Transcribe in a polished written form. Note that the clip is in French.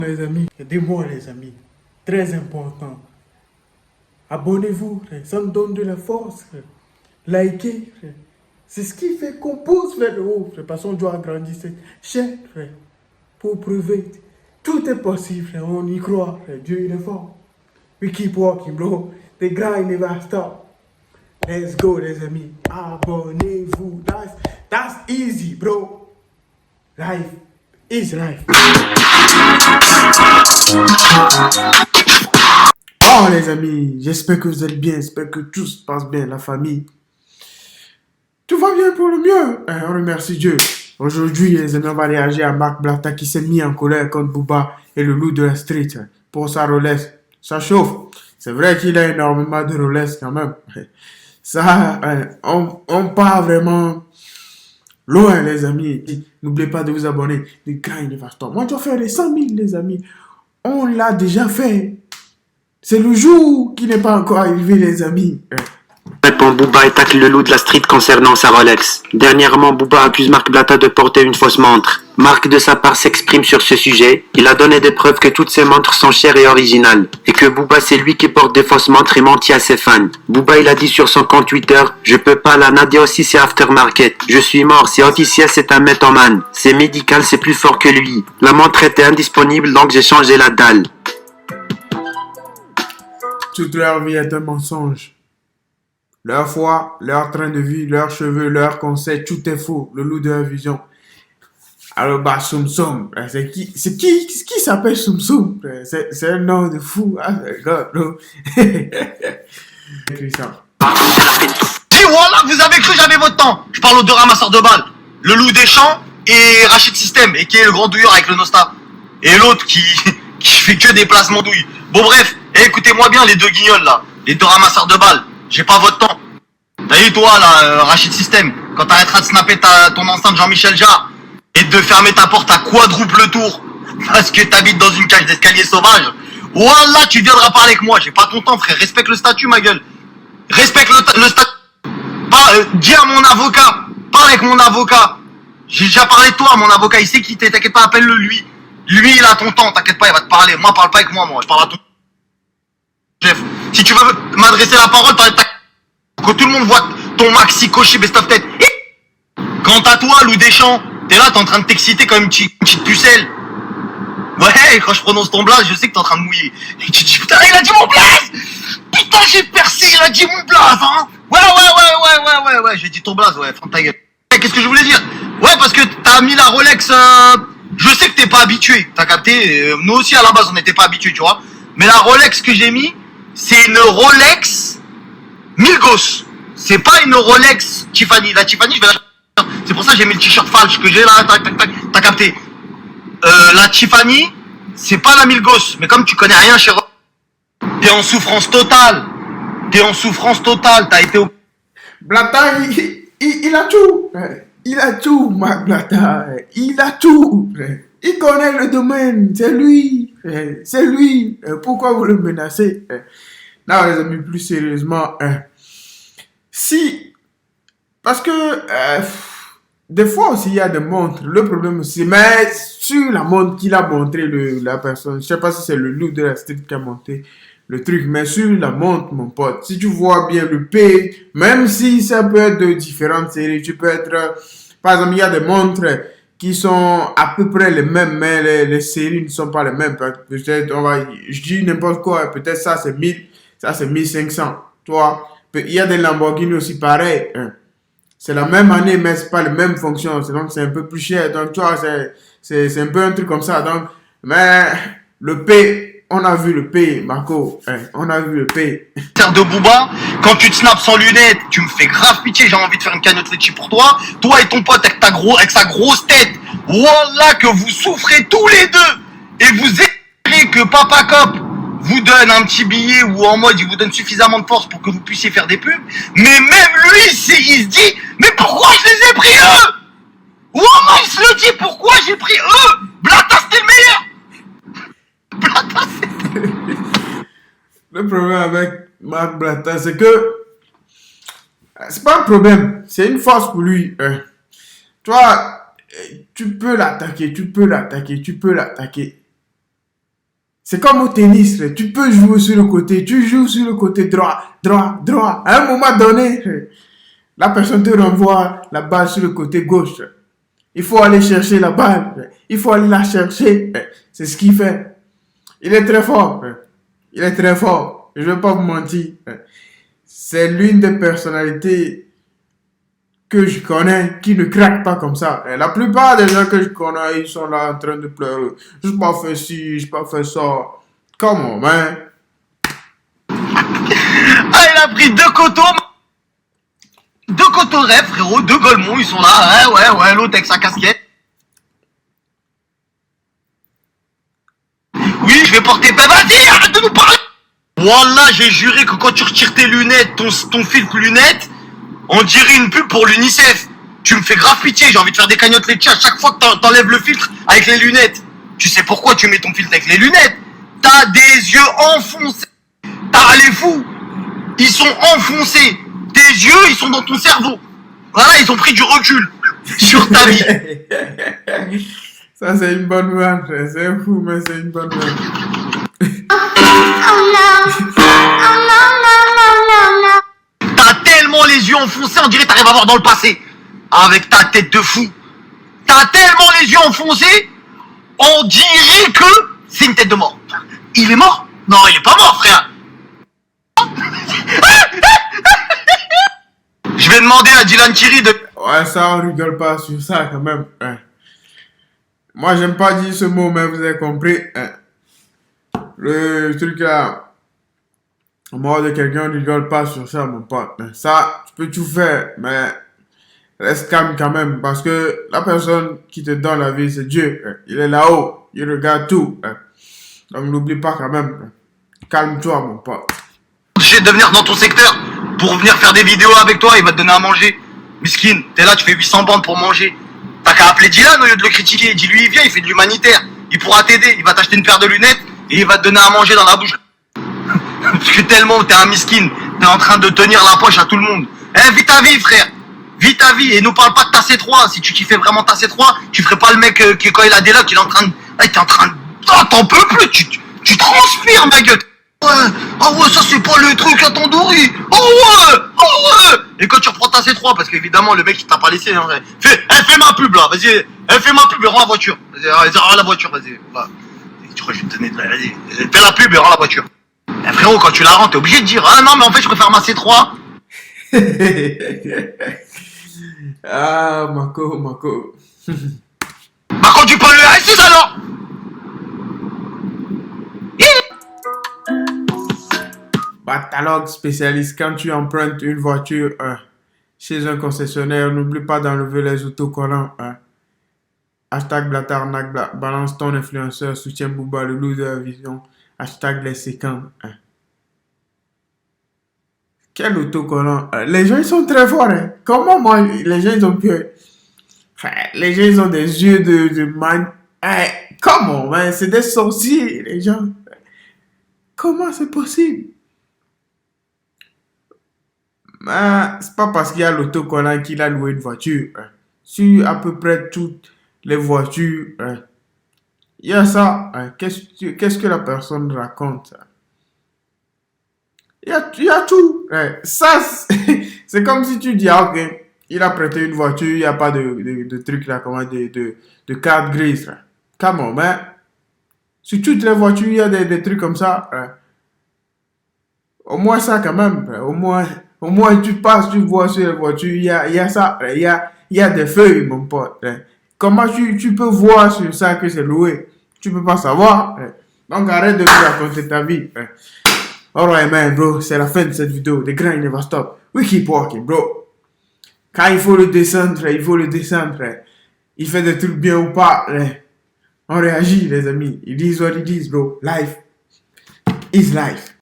Les amis, aidez-moi les amis, très important. Abonnez-vous, frère. Ça me donne de la force, frère. Likez, frère. C'est ce qui fait qu'on pousse vers le haut, frère. Parce qu'on doit agrandir cette chaîne, frère. Pour prouver. Tout est possible, frère. On y croit, frère. Dieu, il est fort. We keep walking, bro. The grind never stop. Let's go, les amis. Abonnez-vous. That's easy, bro. Life is life. Bon, les amis, j'espère que vous êtes bien. J'espère que tout se passe bien, la famille. Tout va bien pour le mieux. On remercie Dieu. Aujourd'hui, les amis, on va réagir à Marc Blatta qui s'est mis en colère contre Booba et le loup de la street pour sa Rolex. Ça chauffe. C'est vrai qu'il a énormément de Rolex quand même. Ça, on part vraiment loin, les amis. N'oubliez pas de vous abonner. Le grind de Vastor. Moi, je dois faire les 100 000, les amis. On l'a déjà fait. C'est le jour qui n'est pas encore arrivé, les amis. Répond Booba et tacle le loup de la street concernant sa Rolex. Dernièrement, Booba accuse Marc Blatta de porter une fausse montre. Marc, de sa part, s'exprime sur ce sujet. Il a donné des preuves que toutes ces montres sont chères et originales. Et que Booba, c'est lui qui porte des fausses montres et mentit à ses fans. Booba, il a dit sur son compte Twitter, « Je peux pas, la Nadia aussi, c'est aftermarket. Je suis mort, c'est officiel, c'est un Method Man. C'est médical, c'est plus fort que lui. La montre était indisponible, donc j'ai changé la dalle. » Toute leur vie est un mensonge. Leur foi, leur train de vie, leurs cheveux, leurs conseils, tout est faux. Le loup de la vision. Alors, bah, Soum Soum, c'est qui s'appelle Soum Soum? C'est un nom de fou. Ah, God, bro. Christian. Si voilà, vous avez cru que j'avais votre temps. Je parle aux deux ramasseurs de balles. Le loup des champs et Rachid System, et qui est le grand douilleur avec le Nosta. Et l'autre qui fait que des placements douilles. Bon bref, écoutez-moi bien les deux guignols là. Les deux ramasseurs de balles. J'ai pas votre temps. T'as vu toi là, Rachid System, quand t'arrêteras de snapper ton enceinte Jean-Michel Jarre et de fermer ta porte à quadruple tour parce que t'habites dans une cage d'escalier sauvage, voilà, tu viendras parler avec moi. J'ai pas ton temps, frère. Respecte le statut, ma gueule. Respecte le statut. Dis à mon avocat. Parle avec mon avocat. J'ai déjà parlé de toi, mon avocat. Il sait qui t'es. T'inquiète pas, appelle-le lui. Lui, il a ton temps. T'inquiète pas, il va te parler. Moi, parle pas avec moi. Je parle à ton chef. Si tu veux m'adresser la parole, t'arrêtes ta... Que tout le monde voit ton maxi coché best of tête. Quant à toi, Loup des Champs, t'es là, t'es en train de t'exciter comme une petite pucelle. Ouais, quand je prononce ton blaze, je sais que t'es en train de mouiller. Et tu dis, putain, il a dit mon blaze! Putain, j'ai percé, il a dit mon blaze, hein! Ouais, j'ai dit ton blaze, ouais, ferme ta gueule. Qu'est-ce que je voulais dire? Ouais, parce que t'as mis la Rolex, je sais que t'es pas habitué, t'as capté? Nous aussi, à la base, on n'était pas habitués, tu vois. Mais la Rolex que j'ai mis, c'est une Rolex Milgos. C'est pas une Rolex Tiffany. La Tiffany, je vais la... C'est pour ça que j'ai mis le t-shirt falche que j'ai là, tac, t'as capté? La Tiffany, c'est pas la Milgos. Mais comme tu connais rien chez Rolex, t'es en souffrance totale. T'as été au... Blatta, il a tout. Il a tout, Marc Blatta. Il a tout. Il connaît le domaine. C'est lui. C'est lui. Pourquoi vous le menacez? Non, les amis, plus sérieusement, si... Parce que... des fois aussi, il y a des montres. Le problème aussi, mais sur la montre qu'il a montré, la personne, je sais pas si c'est le loup de la street qui a monté le truc, mais sur la montre, mon pote, si tu vois bien le P, même si ça peut être de différentes séries, tu peux être... par exemple, il y a des montres qui sont à peu près les mêmes, mais les séries ne sont pas les mêmes. Peut-être, je dis n'importe quoi, peut-être ça c'est 1000, ça c'est 1500. Toi, il y a des Lamborghini aussi pareil. C'est la même année, mais c'est pas les mêmes fonctions. Donc, c'est un peu plus cher. Donc, tu vois, c'est un peu un truc comme ça. Donc, mais le P, on a vu le P, Marco. On a vu le P. De Booba, quand tu te snaps sans lunettes, tu me fais grave pitié. J'ai envie de faire une cagnotte litchi pour toi. Toi et ton pote avec sa grosse tête. Voilà que vous souffrez tous les deux. Et vous espérez que Papa Cop vous donne un petit billet ou en mode il vous donne suffisamment de force pour que vous puissiez faire des pubs. Mais même lui, il se dit, mais pourquoi je les ai pris eux? Ou au moins il se le dit, pourquoi j'ai pris eux? Blatta, c'était le meilleur. Blatta, c'était... Le problème avec Marc Blatta, c'est que c'est pas un problème, c'est une force pour lui. Toi, tu peux l'attaquer. C'est comme au tennis, frère. Tu peux jouer sur le côté, tu joues sur le côté droit, droit, droit. À un moment donné, la personne te renvoie la balle sur le côté gauche. Il faut aller chercher la balle. Il faut aller la chercher. C'est ce qu'il fait. Il est très fort. Il est très fort. Je ne vais pas vous mentir. C'est l'une des personnalités que je connais qui ne craque pas comme ça. La plupart des gens que je connais, ils sont là en train de pleurer. Je n'ai pas fait ci, je n'ai pas fait ça. Comment, man? Ah, il a pris deux coteaux rêves, frérot, deux golemons, ils sont là, ouais, l'autre avec sa casquette. Oui, je vais porter... Ben vas-y, arrête de nous parler. Wallah, j'ai juré que quand tu retires tes lunettes, ton filtre lunettes, on dirait une pub pour l'UNICEF. Tu me fais grave pitié, j'ai envie de faire des cagnottes laitiers à chaque fois que t'enlèves le filtre avec les lunettes. Tu sais pourquoi tu mets ton filtre avec les lunettes? T'as des yeux enfoncés. T'as les fous. Ils sont enfoncés. Tes yeux, ils sont dans ton cerveau. Voilà, ils ont pris du recul sur ta vie. Ça, c'est une bonne vanne. C'est fou, mais c'est une bonne vanne. T'as tellement les yeux enfoncés, on dirait que t'arrives à voir dans le passé. Avec ta tête de fou. T'as tellement les yeux enfoncés, on dirait que c'est une tête de mort. Il est mort? Non, il est pas mort, frère. Je vais demander à Dylan Thierry de... Ouais, ça, on rigole pas sur ça quand même. Moi, j'aime pas dire ce mot, mais vous avez compris. Le truc là, mort de quelqu'un, on rigole pas sur ça, mon pote. Ça, tu peux tout faire, mais reste calme quand même, parce que la personne qui te donne la vie, c'est Dieu. Il est là-haut, il regarde tout. Donc, n'oublie pas quand même. Calme-toi, mon pote. Je vais venir dans ton secteur pour venir faire des vidéos avec toi, il va te donner à manger. Miskin, t'es là, tu fais 800 bandes pour manger. T'as qu'à appeler Dylan au lieu de le critiquer. Dis-lui, il vient, il fait de l'humanitaire. Il pourra t'aider, il va t'acheter une paire de lunettes et il va te donner à manger dans la bouche. Parce que tellement t'es un miskin, t'es en train de tenir la poche à tout le monde. Eh, vis ta vie, frère. Vis ta vie et nous parle pas de ta C3. Si tu kiffais vraiment ta C3, tu ferais pas le mec qui, quand il a des locks, il est en train de... Ah, t'es en train de... Oh, t'en peux plus, tu transpires, ma gueule. Ouais, ah ouais, ça c'est pas le truc à tandoori. Oh ouais. Et quand tu reprends ta C3, parce qu'évidemment le mec il t'a pas laissé, hein, fais ma pub là, vas-y, fais ma pub et rends la voiture. Vas-y, rends la voiture, vas-y. Voilà. Tu crois que je vais te donner, vas-y, fais la pub et rends la voiture. Eh, frérot, quand tu la rends, t'es obligé de dire, ah non mais en fait je préfère ma C3. Ah, Mako. Bah quand tu parles le R6 alors. Catalogue spécialiste, quand tu empruntes une voiture chez un concessionnaire, n'oublie pas d'enlever les autocollants. Hashtag Blatarnac, balance ton influenceur, soutien Booba, le loup de la vision. Hashtag les séquences. Quel autocollant? Les gens ils sont très forts. Comment moi, les gens ils ont pu... Les gens ils ont des yeux de man... Comment, man? C'est des sorciers, les gens. Comment c'est possible? C'est pas parce qu'il y a l'autocollant qu'il a loué une voiture. Sur à peu près toutes les voitures, il y a ça. Qu'est-ce que la personne raconte? Il y a tout. Ça, c'est comme si tu dis, ok, il a prêté une voiture, il n'y a pas de truc là, comment de carte grise. Comment, mais sur toutes les voitures, il y a des trucs comme ça. Au moins ça quand même. Au moins tu passes, tu vois sur les voitures, il y a ça. Il y a des feuilles, mon pote. Comment tu peux voir sur ça que c'est loué? Tu peux pas savoir. Donc arrête de me raconter ta vie. Alright man, bro, c'est la fin de cette vidéo. The grind never stop. We keep walking, bro. Quand il faut le descendre, il faut le descendre. Il fait des trucs bien ou pas. On réagit, les amis. Ils disent what ils disent, bro. Life is life.